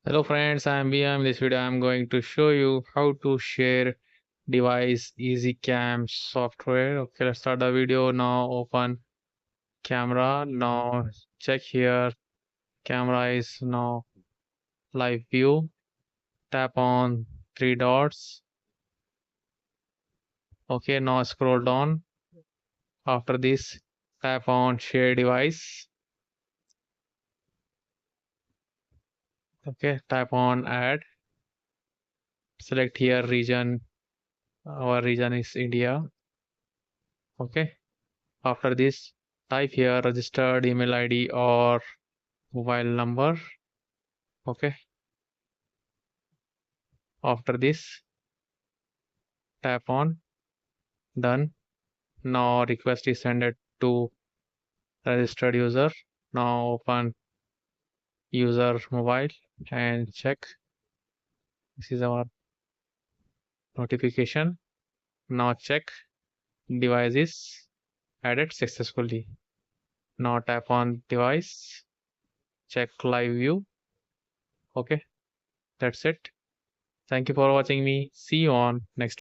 Hello friends, I am BM. In this video, I am going to show you how to share device EasyCam software. Okay, let's start the video now. Open camera. Now check here. Camera is now live view. Tap on three dots. Okay, now scroll down. After this, tap on share device. Okay, tap on add. Select here region. Our region is India. Okay. After this, type here registered email ID or mobile number. Okay. After this, tap on done. Now request is sent to registered user. Now open user mobile and check. This is our notification. Now check device is added successfully. Now tap on device. Check live view. Okay. That's it. Thank you for watching me. See you on next.